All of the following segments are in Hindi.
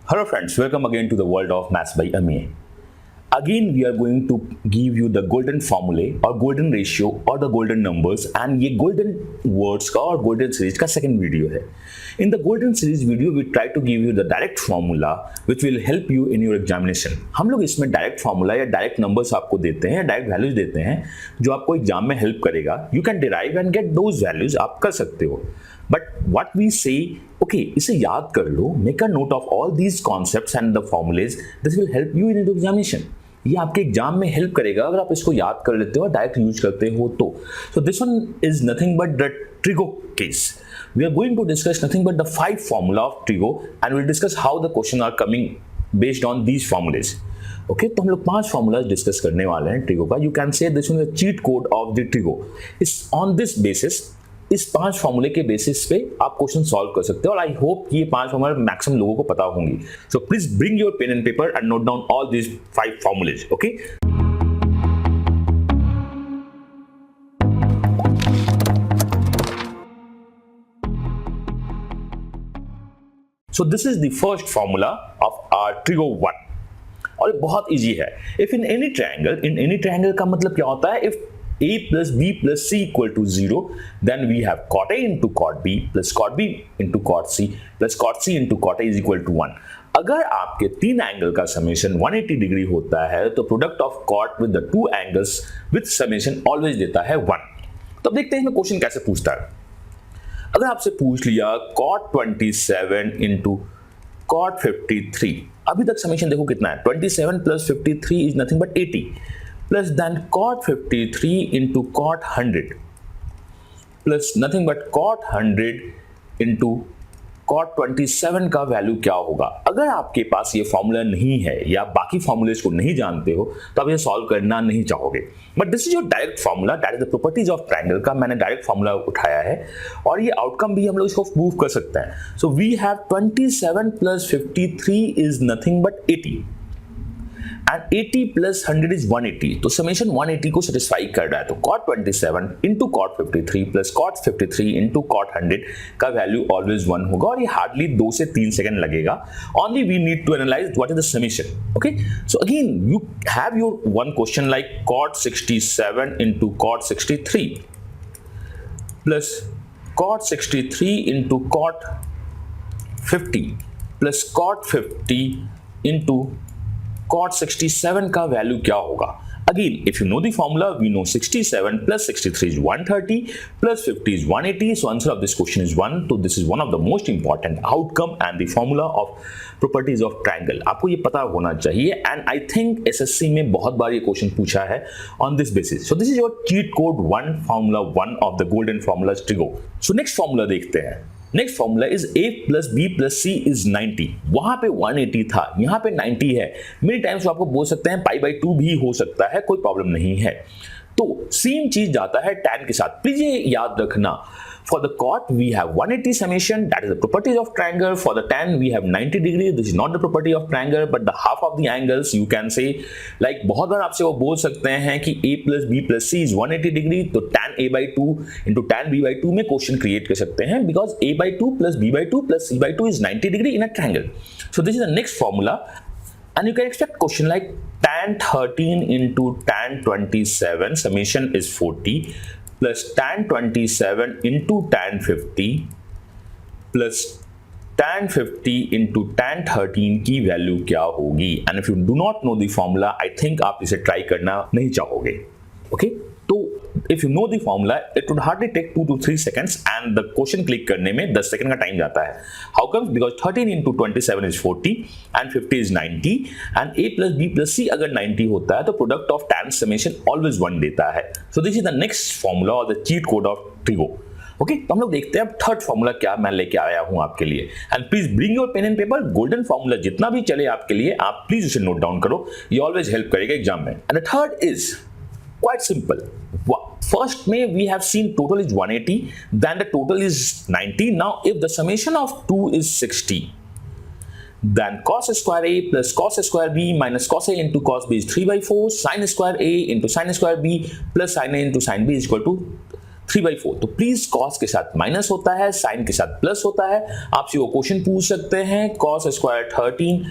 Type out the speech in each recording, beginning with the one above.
Hello friends, welcome again to the world of Maths by Amiya. Again we are going to give you the golden formulae or golden ratio or the golden numbers and ये golden words का और golden series का second video है. In the golden series video we try to give you the direct formula which will help you in your examination. हम लोग इसमें direct formula या direct numbers आपको देते हैं या direct values देते हैं जो आपको एग्जाम में help करेगा. You can derive and get those values, आप कर सकते हो. But what we say, okay, इसे याद कर लो, make a note of all these concepts and the formulas. This will help you in your examination. ये आपके एग्जाम में हेल्प करेगा अगर आप इसको याद कर लेते हो और डायरेक्ट यूज करते हो तो. So this one is nothing but the Trigo case. We are going to discuss nothing but the 5 formula of Trigo and we'll discuss how the question are coming based on these formulas. Okay, तो हम लोग 5 formulas डिस्कस करने वाले हैं Trigo का. You can say this one is the cheat code of the Trigo. It's on this basis. इस 5 फॉर्मूले के बेसिस पे आप क्वेश्चन सॉल्व कर सकते हो और आई होप कि ये 5 फॉर्मूले मैक्सिमम लोगों को पता होंगी. So please bring your pen and paper and note down all this 5 formulas. Okay, so this is the first formula of our Trigo 1 और बहुत इजी है. इफ इन एनी ट्रायंगल का मतलब क्या होता है? If a plus b plus c equal to 0, then we have cot a into cot b plus cot b into cot c plus cot c into cot a is equal to 1. अगर आपके 3 एंगल का समेशन 180 डिग्री होता है तो product of caught with the 2 angles with summation always देता है 1. तो अब देखते हैं इसमें क्वेश्चन कैसे पूछता है. अगर आपसे पूछ लिया cot 27 into cot 53, अभी तक समेशन देखो कितना है. 27 plus 53 is nothing but 80. Plus than cot 53 into cot 100 plus nothing but cot 100 into cot 27 का वैल्यू क्या होगा? अगर आपके पास ये फॉर्मूला नहीं है या बाकी फॉर्मूलेज को नहीं जानते हो तो आप ये सॉल्व करना नहीं चाहोगे. But this is your direct formula, that is the properties of triangle का मैंने डायरेक्ट फॉर्मूला उठाया है और ये आउटकम भी हम लोग इसको प्रूव कर सकते हैं. So we have 27 plus 53 is nothing but 80. And 80 plus 100 is 180. तो समेशन 180 को सेटिस्फाई कर रहा है. तो cot 27 into cot 53 plus cot 53 into cot 100 का वैल्यू ऑलवेज 1 होगा और ये हार्डली 2 से 3 सेकंड लगेगा. Only we need to analyze what is the summation. Okay, so again you have your one question like cot 67 into cot 63 plus cot 63 into cot 50 plus cot 50 into cot 67 का वैल्यू क्या होगा? Again, if you know the formula, we know 67 plus 63 is 130 plus 50 is 180. So answer of this question is 1. So this is one of the most important outcome and the formula of properties of triangle. आपको ये पता होना चाहिए and I think SSC में बहुत बार ये क्वेश्चन पूछा है on this basis. So this is your cheat code 1 formula 1 of the golden formulas Trigo. So next formula देखते हैं. Next formula is a plus b plus c is 90. वहां पे 180 था, यहां पे 90 है. मेनी टाइम्स आपको बोल सकते हैं पाई बाई 2 भी हो सकता है, कोई प्रॉब्लम नहीं है. तो सेम चीज जाता है tan के साथ. प्लीज ये याद रखना. For the cot we have 180 summation, that is the properties of triangle. For the tan we have 90 degree. This is not the property of triangle but the half of the angles you can say like बहुत बार आपसे वो बोल सकते हैं कि a plus b plus c is 180 degree. तो tan a by 2 into tan b by 2 में क्वेश्चन क्रिएट कर सकते हैं because a by 2 plus b by 2 plus c by 2 is 90 degree in a triangle. So this is the next formula and you can expect question like tan 13 into tan 27 summation is 40 plus tan 27 into tan 50 plus tan 50 into tan 13 की वैल्यू क्या होगी? And if you do not know the formula, I think आप इसे ट्राई करना नहीं चाहोगे. Okay? तो if you know the formula, it would hardly take 2 to 3 seconds and the question click करने में 10 सेकंड का टाइम जाता है. How comes? Because 13 into 27 is 40 and 50 is 90 and a plus b plus c अगर 90 होता है तो product of tan summation always 1 देता है. So this is the next formula or the cheat code of Trigo. Okay, तो हम लोग देखते हैं अब थर्ड फॉर्मूला क्या मैं लेके आया हूं आपके लिए. And please bring your pen and paper. Golden formula जितना भी चले आपके लिए आप प्लीज उसे नोट डाउन करो, ये ऑलवेज हेल्प करेगा एग्जाम में. And the third is quite simple. First may we have seen total is 180, then the total is 90. Now if the summation of 2 is 60, then cos square a plus cos square b minus cos a into cos b is 3 by 4, sin square a into sin square b plus sin a into sin b is equal to 3/4। तो प्लीज कॉस के साथ माइनस होता है, साइन के साथ प्लस होता है। आपसे वो क्वेश्चन पूछ सकते हैं cos square 13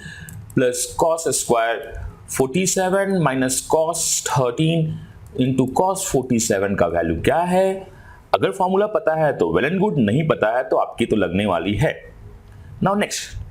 plus cos square 47 minus cos 13 into cos 47 का वैल्यू क्या है। अगर फॉर्मूला पता है तो वेल एंड गुड, नहीं पता है तो आपकी तो लगने वाली है। नाउ नेक्स्ट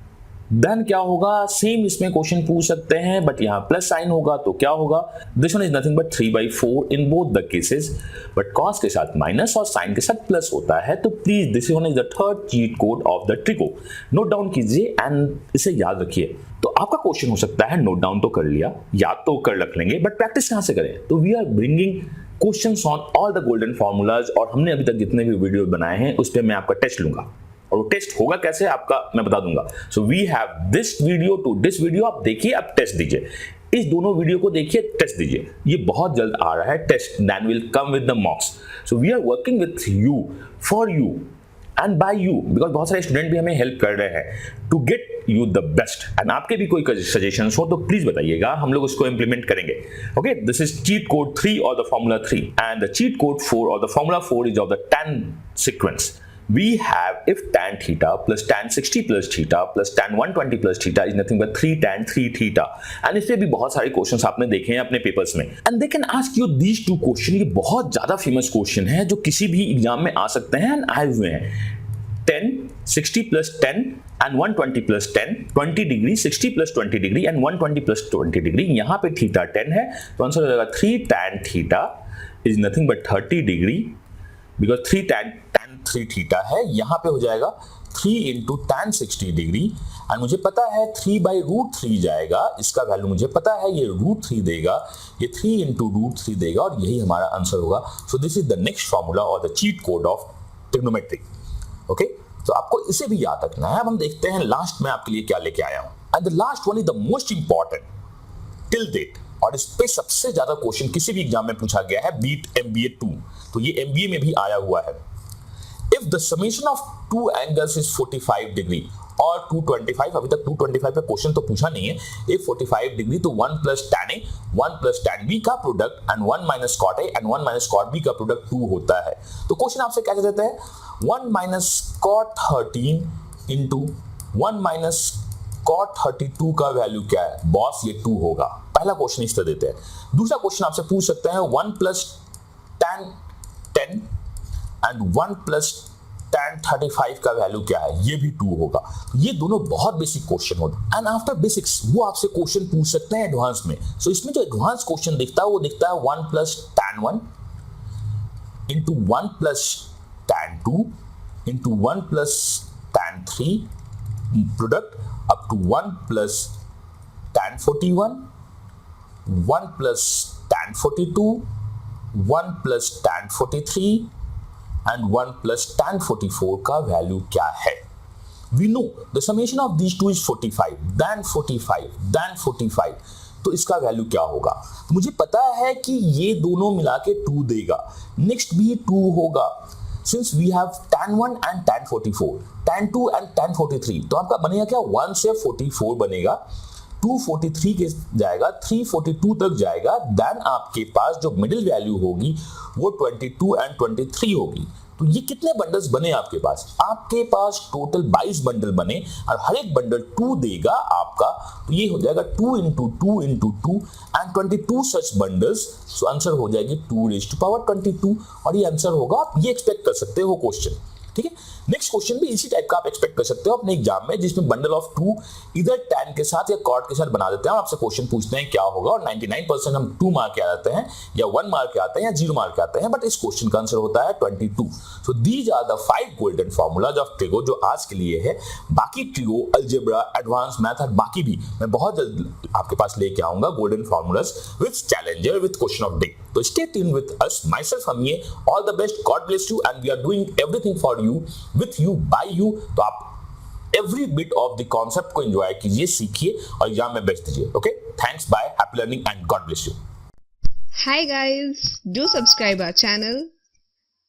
देन क्या होगा, सेम इसमें क्वेश्चन पूछ सकते हैं बट यहाँ प्लस साइन होगा तो क्या होगा, this one is nothing but 3/4 in both the cases, but cos के साथ माइनस और साइन के साथ प्लस होता है। तो please this one is the third cheat code of the trigo. Note down कीजिए एंड इसे याद रखिए। तो आपका क्वेश्चन हो सकता है नोट डाउन तो कर लिया, याद तो कर रख लेंगे, बट प्रैक्टिस कहां से करें। तो we are bringing questions on all the golden formulas, और हमने अभी तक जितने भी वीडियो बनाए हैं उस पर मैं आपका टेस्ट लूंगा, और वो टेस्ट होगा कैसे आपका मैं बता दूंगा। So we have this video to this video, आप देखिए, आप टेस्ट दीजिए, इस दोनों वीडियो को देखिए, टेस्ट दीजिए। ये बहुत जल्द आ रहा है test, then will come with the mocks. So we are working with you, for you and by you, because बहुत सारे स्टूडेंट भी हमें हेल्प कर रहे हैं to get you the best. And आपके भी कोई सजेशंस हो तो प्लीज बताइएगा, हम लोग उसको इंप्लीमेंट करेंगे। Okay, this is cheat code 3 और the formula 3 and the cheat code 4 और the formula 4 is of the tan sequence. We have if tan theta plus tan 60 plus theta plus tan 120 plus theta is nothing but 3 tan 3 theta, and इससे भी बहुत सारे क्वेश्चंस आपने देखे हैं अपने पेपर्स में, and they can ask you these two question। ये बहुत ज्यादा फेमस क्वेश्चन है जो किसी भी एग्जाम में आ सकते हैं एंड आए हुए हैं। 10 60 plus 10 and 120 plus 10, 20 degree 60 plus 20 degree and 120 plus 20 degree. यहाँ पे थीटा 10 है तो आंसर हो जाएगा 3 tan theta is nothing but 30 degree, because 3 tan 3 theta है, यहां पे हो जाएगा 3 इंटू tan 60 डिग्री, एंड मुझे पता है 3/√3 जाएगा, इसका वैल्यू मुझे पता है, ये √3 देगा, ये 3 इंटू √3 देगा, और यही हमारा आंसर होगा। So this is the next formula और the cheat code of trigonometry. Okay, तो आपको इसे भी याद रखना है। अब हम देखते हैं लास्ट में आपके लिए क्या लेके आया हूं, and the last one is the most important till date, और इस पे सबसे ज्यादा क्वेश्चन किसी भी एग्जाम में पूछा गया है, बीट MBA 2। तो ये MBA में भी आया हुआ है। If the summation of two angles is 45 degree और 225, अभी तक 225 पे क्वेश्चन तो पूछा नहीं है, if 45 डिग्री तो 1 plus tan A 1 plus tan B का product and 1 minus cot A and 1 minus cot B का प्रोडक्ट 2 होता है। तो क्वेश्चन आपसे कैसे देते हैं, 1 minus cot 13 into 1 minus cot 32 का वैल्यू क्या है, बॉस ये 2 होगा। पहला क्वेश्चन इस तरह देते हैं। दूसरा क्वेश्चन आपसे पूछ सकते हैं 1 plus tan 10 and 1 plus tan 35 का वैल्यू क्या है, ये भी 2 होगा। ये दोनों बहुत बेसिक क्वेश्चन होते हैं, एंड आफ्टर बेसिक्स वो आपसे क्वेश्चन पूछ सकते हैं एडवांस में। सो इसमें जो एडवांस क्वेश्चन दिखता है वो दिखता है 1 plus tan 1 into 1 plus tan 2 into 1 plus tan 3 product up to 1 plus tan 41, 1 plus tan 42, 1 plus tan 43 and 1 plus tan 44 का वैल्यू क्या है। We know the summation of these two is 45, then 45, then 45, तो इसका वैल्यू क्या होगा। तो मुझे पता है कि ये दोनों मिला के 2 देगा, नेक्स्ट भी 2 होगा, since we have tan 1 and tan 44, tan 2 and tan 43, तो आपका बनेगा क्या, 1 से 44 बनेगा, 243 के जाएगा, 342 तक जाएगा, देन आपके पास जो मिडिल वैल्यू होगी वो 22 एंड 23 होगी। तो ये कितने बंडल्स बने आपके पास, आपके पास टोटल 22 बंडल बने, और हर एक बंडल 2 देगा आपका, तो ये हो जाएगा 2 into 2 into 2 and 22 such bundles. So answer हो जाएगी 2⁻22, और ये आंसर होगा, आप ये एक्सपेक्ट कर सकते हो क्वेश्चन। ठीक है, नेक्स्ट क्वेश्चन भी इसी टाइप का आप एक्सपेक्ट कर सकते हो अपने एग्जाम में, जिसमें बंडल ऑफ 2 इधर tan के साथ या cot के साथ बना देते हैं, आपसे क्वेश्चन पूछते हैं क्या होगा, और 99% हम 2 मार्क के आते हैं या 1 मार्क के आते हैं या 0 मार्क के आते हैं, बट इस क्वेश्चन का आंसर होता है 22। So these are the 5 golden formulas of trigo जो आज के लिए है। बाकी ट्रिगो, अलजेब्रा, एडवांस मैथ और बाकी भी मैं बहुत जल्द आपके पास लेके आऊंगा golden formulas with challenger with question of day. तो stay tuned with us, myself Amiya, all the best, God bless you, and we are doing everything for you, with you, by you। तो आप every bit of the concept को enjoy कीजिए, सीखिए और एग्जाम में बेस्ट दीजिए। Okay, thanks, bye, happy learning and God bless you। Hi guys, do subscribe our channel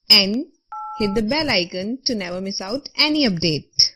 and hit the bell icon to never miss out any update.